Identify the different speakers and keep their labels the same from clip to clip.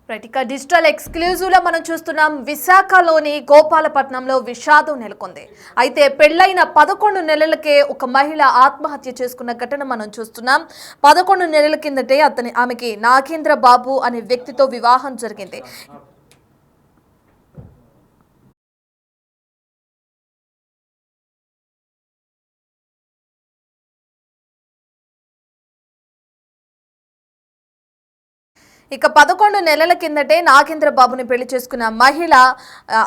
Speaker 1: ఇక digital exclusive లో మనం చూస్తున్నాం. విశాఖలోని గోపాలపట్నంలో విషాదం నెలకొంది. అయితే పెళ్లైన 11 నెలలకే ఒక మహిళ ఆత్మహత్య చేసుకున్న ఘటన మనం చూస్తున్నాం. 11 నెలల కిందటే ఆమెకి నాగేంద్ర బాబు అనే వ్యక్తితో వివాహం జరిగింది. ఇక 11 నెలల కిందటే నాగేంద్ర బాబుని పెళ్లి చేసుకున్న మహిళ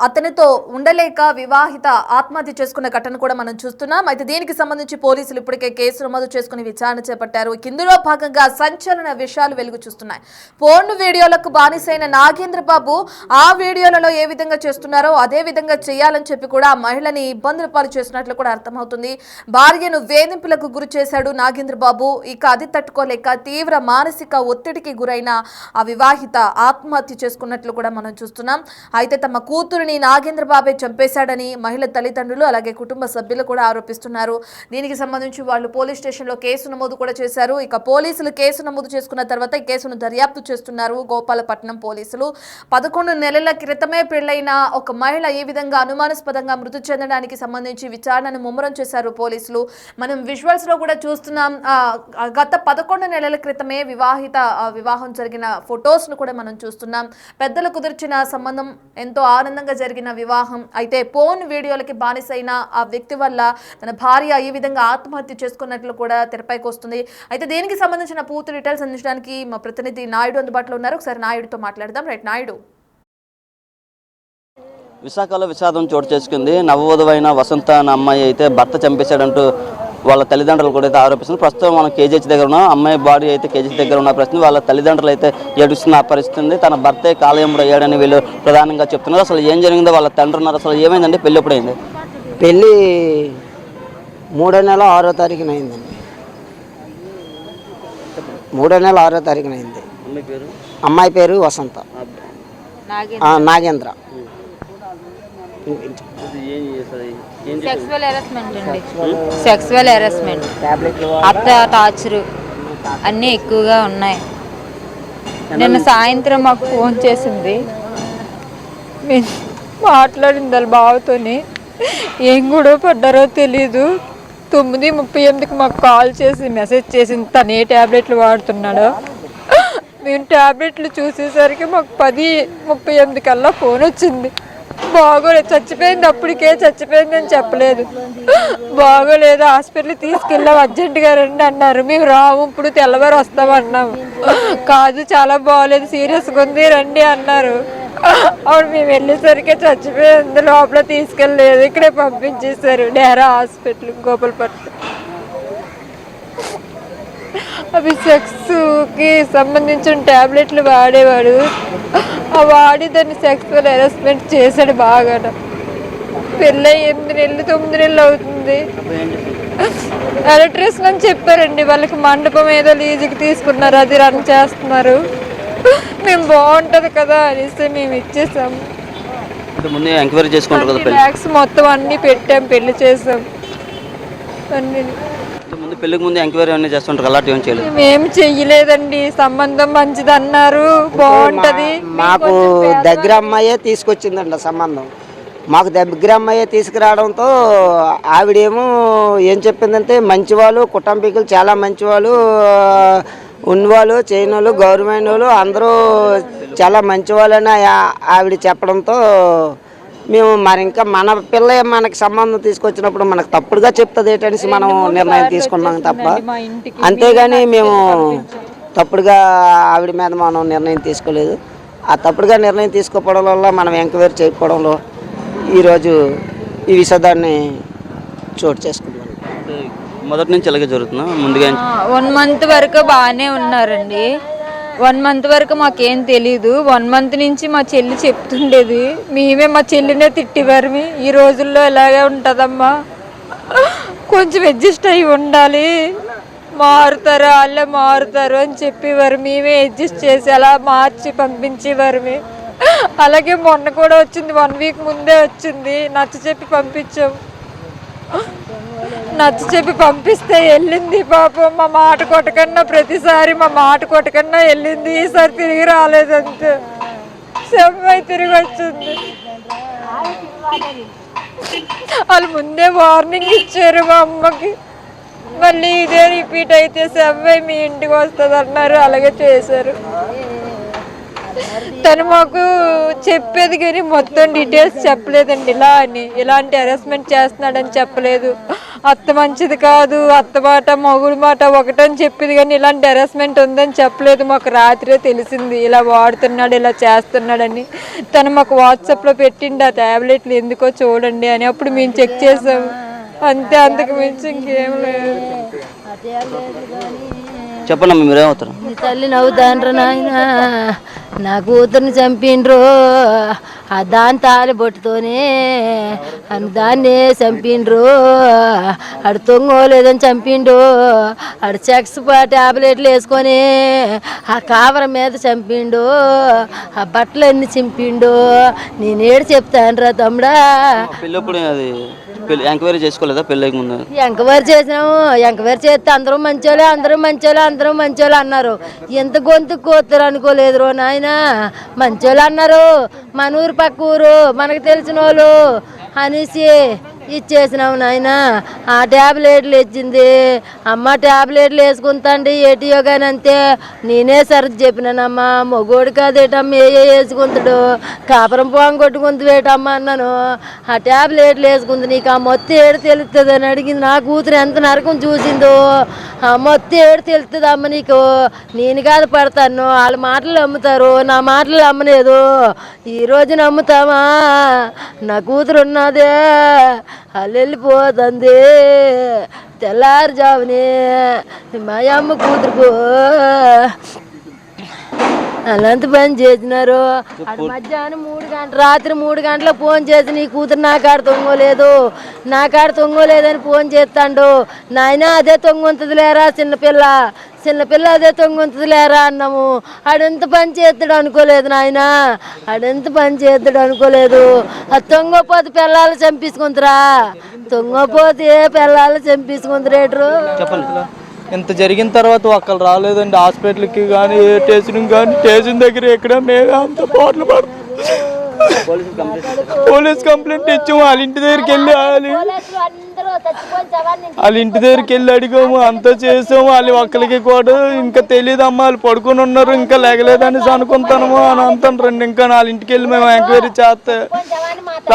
Speaker 1: అతనితో ఉండలేక వివాహిత ఆత్మహత్య చేసుకున్న ఘటన కూడా మనం చూస్తున్నాం. అయితే దీనికి సంబంధించి పోలీసులు ఇప్పటికే కేసు నమోదు చేసుకుని విచారణ చేపట్టారు. ఇందులో భాగంగా సంచలన విషయాలు వెలుగు చూస్తున్నాయి. పోర్న్ వీడియోలకు బానిసైన నాగేంద్ర బాబు ఆ వీడియోలలో ఏ విధంగా చేస్తున్నారో అదే విధంగా చేయాలని చెప్పి కూడా ఆ మహిళని ఇబ్బందుల పాలు చేసినట్లు కూడా అర్థమవుతుంది. భార్యను వేధింపులకు గురి చేశాడు నాగేంద్ర బాబు. ఇక అది తట్టుకోలేక తీవ్ర మానసిక ఒత్తిడికి గురైన ఆ వివాహిత ఆత్మహత్య చేసుకున్నట్లు కూడా మనం చూస్తున్నాం. అయితే తమ కూతురిని నాగేంద్ర బాబే చంపేశాడని మహిళ తల్లిదండ్రులు అలాగే కుటుంబ సభ్యులు కూడా ఆరోపిస్తున్నారు. దీనికి సంబంధించి వాళ్ళు పోలీస్ స్టేషన్లో కేసు నమోదు కూడా చేశారు. ఇక పోలీసులు కేసు నమోదు చేసుకున్న తర్వాత ఈ కేసును దర్యాప్తు చేస్తున్నారు గోపాలపట్నం పోలీసులు. 11 నెలల క్రితమే పెళ్లైన ఒక మహిళ ఈ విధంగా అనుమానాస్పదంగా మృతి చెందడానికి సంబంధించి విచారణను ముమ్మరం చేశారు పోలీసులు. మనం విజువల్స్ లో కూడా చూస్తున్నాం. గత 11 నెలల క్రితమే వివాహం జరిగిన ఫొటోస్ ను కూడా మనం చూస్తున్నాం. పెద్దలు కుదిర్చిన సంబంధం, ఎంతో ఆనందంగా జరిగిన వివాహం. అయితే పోర్న్ వీడియోలకి బానిసైన ఆ వ్యక్తి వల్ల తన భార్య ఈ విధంగా ఆత్మహత్య చేసుకున్నట్లు కూడా తెరపైకి వస్తుంది. అయితే దీనికి సంబంధించిన పూర్తి డీటెయిల్స్ అందించడానికి మా ప్రతినిధి నాయుడు అందుబాటులో ఉన్నారు. ఒకసారి నాయుడుతో మాట్లాడదాం. రైట్ నాయుడు.
Speaker 2: విశాఖలో విషాదం చోటు చేసుకుంది. నవవధువైన వసంత అనే అమ్మాయి అయితే భర్త చంపేశాడంటూ వాళ్ళ తల్లిదండ్రులు కూడా అయితే ఆరోపిస్తున్నారు. ప్రస్తుతం మనం కేజీహెచ్ దగ్గర ఉన్నాం. అమ్మాయి బాడీ అయితే కేజీహెచ్ దగ్గర ఉన్న ప్రశ్న వాళ్ళ తల్లిదండ్రులు అయితే ఏడుస్తున్న పరిస్థితి. తన భర్తే కాలయముడు అయ్యాడని వీళ్ళు ప్రధానంగా చెప్తున్నారు. అసలు ఏం జరిగిందో వాళ్ళ తండ్రి ఉన్నారు. అసలు ఏమైందండి? పెళ్ళి ఎప్పుడైంది?
Speaker 3: పెళ్ళి 3వ నెల 6వ తారీఖున అయిందండి. 3వ నెల 6వ తారీఖున అయింది. అమ్మాయి పేరు వసంత, నాగేంద్ర.
Speaker 4: సెక్సువల్ హెరాస్మెంట్, అత్త టార్చరు అన్నీ ఎక్కువగా ఉన్నాయి. నిన్న సాయంత్రం మాకు ఫోన్ చేసింది, మాట్లాడింది వాళ్ళ బావతోని. ఏం గొడవ పడ్డారో తెలీదు. 9:38కి మాకు కాల్ చేసి మెసేజ్ చేసింది తను ఏ ట్యాబ్లెట్లు వాడుతున్నాడో. మేము ట్యాబ్లెట్లు చూసేసరికి మాకు 10:38 కల్లా ఫోన్ వచ్చింది. బాగోలేదు, చచ్చిపోయింది, అప్పటికే చచ్చిపోయింది అని చెప్పలేదు. బాగోలేదు, హాస్పిటల్కి తీసుకెళ్ళాం, అర్జెంటుగా రండి అన్నారు. మేము రాము, ఇప్పుడు తెల్లవారు వస్తామన్నాము. కాదు చాలా బాగోలేదు, సీరియస్గా ఉంది, రండి అన్నారు. అప్పుడు మేము వెళ్ళేసరికి చచ్చిపోయింది. లోపల తీసుకెళ్ళలేదు, ఇక్కడే పంపించేశారు డేరా హాస్పిటల్ గోపాలపట్నం. అవి సెక్స్కి సంబంధించిన ట్యాబ్లెట్లు వాడేవాడు. ఆ వాడి దాన్ని సెక్సువల్ హెరాస్మెంట్ చేశాడు బాగా. పెళ్ళి 8 నెలలు 9 నెలలు అవుతుంది. ఎలక్ట్రీషియన్ అని చెప్పారండి. వాళ్ళకి మండపం ఏదో లీజుకి తీసుకున్నారు, అది రన్ చేస్తున్నారు. మేము బాగుంటుంది కదా అనేసి మేము ఇచ్చేసాము. బ్యాగ్స్ మొత్తం అన్నీ పెట్టాం, పెళ్లి చేసాం అన్నీ.
Speaker 2: పెళ్లికి ముందు ఎంక్వైరీ అన్నీ చేస్తుంటారు, అలాంటి ఏం చేయలేదు?
Speaker 4: మేము చెయ్యలేదండి. సంబంధం మంచిది అన్నారు, బాగుంటది.
Speaker 3: మాకు దగ్గర అమ్మాయే తీసుకొచ్చిందండి సంబంధం. మాకు దగ్గర అమ్మాయే తీసుకురావడంతో ఆవిడేమో ఏం చెప్పిందంటే మంచివాళ్ళు, కుటుంబీకులు చాలా మంచివాళ్ళు, ఉన్నవాళ్ళు, చేయని వాళ్ళు, గవర్నమెంట్ వాళ్ళు అందరూ చాలా మంచివాళ్ళని ఆవిడ చెప్పడంతో మేము మరి ఇంకా మన పిల్ల మనకి సంబంధం తీసుకొచ్చినప్పుడు మనకు తప్పుడుగా చెప్తుంది ఏంటనేసి మనం నిర్ణయం తీసుకున్నాం తప్ప, అంతేగాని మేము తప్పుడుగా ఆవిడ మీద మనం నిర్ణయం తీసుకోలేదు. ఆ తప్పుడుగా నిర్ణయం తీసుకోవడం వల్ల మనం ఎంక్వైరీ చేయకపోవడంలో ఈరోజు ఈ విషాదాన్ని చోటు చేసుకున్నాం.
Speaker 2: మొదటి నుంచి ఇలాగే జరుగుతున్నా? ముందుగా
Speaker 4: 1 మంత్ వరకు బాగానే ఉన్నారండి. 1 మంత్ వరకు మాకేం తెలీదు. 1 మంత్ నుంచి మా చెల్లి చెప్తుండేది, మేమే మా చెల్లినే తిట్టివారు. ఈ రోజుల్లో ఇలాగే ఉంటుందమ్మా, కొంచెం అడ్జస్ట్ అయ్యి ఉండాలి, మారుతారు వాళ్ళే మారుతారు అని చెప్పేవారు. మేమే అడ్జస్ట్ చేసి అలా మార్చి పంపించేవారు. అలాగే మొన్న కూడా వచ్చింది, 1 వీక్ ముందే వచ్చింది. నచ్చ చెప్పి పంపించాం. నచ్చ చెప్పి పంపిస్తే వెళ్ళింది. పాపం మా మాట కొట్టకన్నా, ప్రతిసారి మా మాట కొట్టకన్నా వెళ్ళింది. ఈసారి తిరిగి రాలేదంతే. అమ్మాయి తిరిగి వచ్చింది. వాళ్ళు ముందే వార్నింగ్ ఇచ్చారు మా అమ్మకి, మళ్ళీ ఇదే రిపీట్ అయితే అమ్మాయి మీ ఇంటికి వస్తుంది అన్నారు. అలాగే చేశారు. తను మాకు చెప్పేది కానీ మొత్తం డీటెయిల్స్ చెప్పలేదండి. ఇలా అని ఇలాంటి హెరాస్మెంట్ చేస్తున్నాడని చెప్పలేదు. అత్త మంచిది కాదు, అత్త మాట మొగుడు మాట ఒకటని చెప్పింది కానీ ఇలాంటి హెరాస్మెంట్ ఉందని చెప్పలేదు. మాకు రాత్రే తెలిసింది ఇలా వాడుతున్నాడు, ఇలా చేస్తున్నాడని. తను మాకు వాట్సాప్లో పెట్టిండి ఆ ట్యాబ్లెట్లు ఎందుకో చూడండి అని. అప్పుడు మేము చెక్ చేసాము అంతే, అంతకు మించి ఇంకేం లేదు.
Speaker 2: చెప్పండి అమ్మ, మీరేమవుతారు?
Speaker 5: నీ తల్లి నవ్వుతాండ్రు నాయన, నా కూతుర్ని చంపిండ్రు. ఆ దాని తాలిబొట్టుతోనే దాన్నే చంపిండ్రు. ఆడు తొంగోలేదని చంపిండు. ఆడు చెక్స్ టాబ్లెట్లు వేసుకొని ఆ కావరం మీద చంపిండు. ఆ బట్టలన్నీ చింపిండు. నేనేడు చెప్తానురా తమ్ముడా.
Speaker 2: పెళ్ళప్పుడు అది ఎంక్వైరీ చేసుకోలేదా పెళ్ళికి ముందు?
Speaker 5: ఎంక్వైరీ చేసినాము. ఎంక్వైరీ చేస్తే అందరూ మంచోళ్ళే, అందరూ మంచోళ్ళే, అందరూ మంచోళ్ళే అన్నారు. ఎంత గొంతు కోతారు అనుకోలేదు రో నాయన. మంచోళ్ళు అన్నారు, మన ఊరు పక్క ఊరు, మనకు తెలిసిన వాళ్ళు అనేసి ఇచ్చేసినాము నాయన. ఆ ట్యాబ్లెట్లు ఇచ్చింది. అమ్మ ట్యాబ్లెట్లు వేసుకుంటాండి ఏటియో కానీ అంతే. నేనే సరి చెప్పినానమ్మా, మొగోడు కాదేటమ్మ వేసుకుంటాడు, కాపురం పోం కొట్టుకుంది వేటమ్మా అన్నాను. ఆ ట్యాబ్లెట్లు వేసుకుంది. నీకు ఆ మొత్తం ఏడు తెలుస్తుంది అని అడిగింది. నా కూతురు ఎంత నరకం చూసిందో. ఆ మొత్తం ఏడు తెలుస్తుంది అమ్మ నీకు. నేను కాదు పడతాను, వాళ్ళ మాటలు నమ్ముతారు, నా మాటలు నమ్మలేదు. ఈరోజు నమ్ముతామా? నా కూతురు ఉన్నదే వాళ్ళు వెళ్ళిపోతుంది. తెల్లారుజామునే మా అమ్మ కూతురుకు అలాంటి పని చేసినారు. అటు మధ్యాహ్నం 3 గంటలు, రాత్రి 3 గంటలకు ఫోన్ చేసి నీ కూతురు నా కాడ తొంగోలేదు, నా కాడ తొంగోలేదని ఫోన్ చేస్తాడు. నాయన అదే తొంగుంటుంది లేరా, చిన్నపిల్ల అదే తొంగుంటుంది లేరా అన్నాము. ఆడెంత పని చేస్తాడు అనుకోలేదు నాయన, ఆడెంత పని చేస్తాడు అనుకోలేదు. అది తొంగపోతే పిల్లలు చంపించుకుంటారా, తొంగపోతే పిల్లలు చంపించుకుంటారేట్రు.
Speaker 6: ఇంత జరిగిన తర్వాత ఒక్కరు రాలేదండి హాస్పిటల్కి కానీ, ఏ స్టేషన్ కానీ. స్టేషన్ దగ్గర ఎక్కడ మేము అంత పోట్లు పడుతుంది. పోలీస్ కంప్లైంట్ ఇచ్చాము. వాళ్ళ ఇంటి దగ్గరికి వెళ్ళి అడిగాము, అంతా చేసాము. వాళ్ళు ఒక్కరికి కూడా ఇంకా తెలియదమ్మా, వాళ్ళు పడుకొని ఉన్నారు, ఇంకా లేగలేదనేసి అనుకుంటాము అని అంటారు. ఇంకా వాళ్ళ ఇంటికి వెళ్ళి మేము ఎంక్వైరీ చేస్తే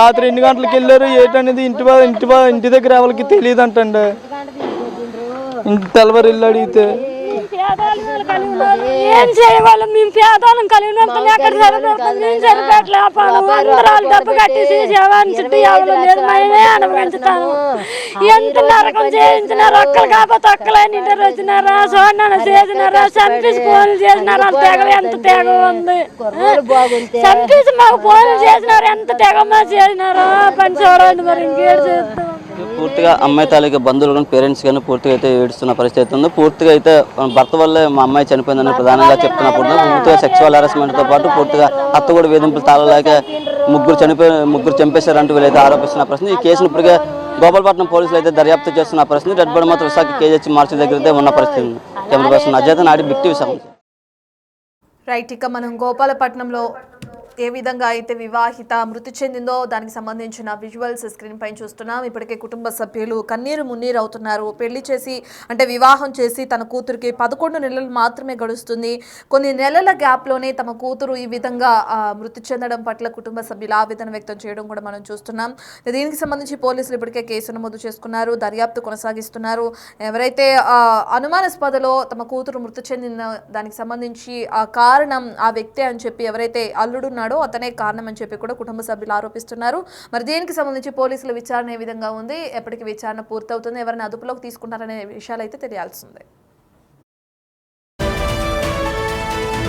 Speaker 6: రాత్రి 2 గంటలకు వెళ్ళారు. ఏంటనేది ఇంటి దగ్గర ఎవరికి తెలియదు అంటండి. తెల్లవారు ఇల్లు అడిగితే
Speaker 7: ఏం చేయవాళ్ళం మేము, పేదవాళ్ళం కలిగినంత ఎక్కడ సరిపెట్టలేపాను. డబ్బు కట్టేసి చుట్టూ ఎవరు లేదు, మేమే అనుభవించుతాను. ఎంత నరకం చేయించినారు. ఒక్కలు కాకపోతే ఒక్కలని ఇంటర్ వచ్చినారా, చూడన్నా చేసినారా, చంపేసి ఫోన్లు చేసినారు. వాళ్ళ తెగ ఎంత తెగ ఉంది. చంపేసి మాకు ఫోన్లు చేసినారు, ఎంత తెగమా చేసినారో పని చూడండి. మరి ఇంకేడు చేస్తాం.
Speaker 2: పూర్తిగా అమ్మాయి తాలూకా బంధువులు కానీ పేరెంట్స్ కానీ పూర్తిగా అయితే ఏడుస్తున్న పరిస్థితి ఉంది. పూర్తిగా అయితే భర్త వల్లే మా అమ్మాయి చనిపోయిందని ప్రధానంగా చెప్తున్నప్పుడు పూర్తిగా సెక్సువల్ హెరాస్మెంట్తో పాటు పూర్తిగా అత్త కూడా వేధింపులు తాళలేక ముగ్గురు చంపేశారంటూ వీళ్ళైతే ఆరోపిస్తున్న పరిస్థితి. ఈ కేసును ఇప్పటికే గోపాలపట్నం పోలీసులు అయితే దర్యాప్తు చేస్తున్న పరిస్థితి. డెడ్ బాడీ మాత్రం విశాఖ కేజీహెచ్ మార్చి దగ్గర అయితే ఉన్న పరిస్థితి. కెమెరా పర్సన్ అజయ్ నాడి, బిగ్ టీవీ విశాఖ.
Speaker 1: రైట్, ఇక మనం గోపాలపట్నంలో ఏ విధంగా అయితే వివాహిత మృతి చెందిందో దానికి సంబంధించిన విజువల్స్ స్క్రీన్ పైన చూస్తున్నాం. ఇప్పటికే కుటుంబ సభ్యులు కన్నీరు మున్నీరు అవుతున్నారు. పెళ్లి చేసి అంటే వివాహం చేసి తన కూతురికి 11 నెలలు మాత్రమే గడుస్తుంది. కొన్ని నెలల గ్యాప్లోనే తమ కూతురు ఈ విధంగా మృతి చెందడం పట్ల కుటుంబ సభ్యులు ఆవేదన వ్యక్తం చేయడం కూడా మనం చూస్తున్నాం. దీనికి సంబంధించి పోలీసులు ఇప్పటికే కేసు నమోదు చేసుకున్నారు, దర్యాప్తు కొనసాగిస్తున్నారు. ఎవరైతే అనుమానాస్పదలో తమ కూతురు మృతి చెందిన దానికి సంబంధించి ఆ కారణం ఆ వ్యక్తి అని చెప్పి ఎవరైతే అల్లుడు అతనే కారణం అని చెప్పి కూడా కుటుంబ సభ్యులు ఆరోపిస్తున్నారు. మరి దీనికి సంబంధించి పోలీసుల విచారణ ఏ విధంగా ఉంది, ఎప్పటికి విచారణ పూర్తవుతుంది, ఎవరిని అదుపులోకి తీసుకుంటారనే విషయాలు అయితే తెలియాల్సిందే.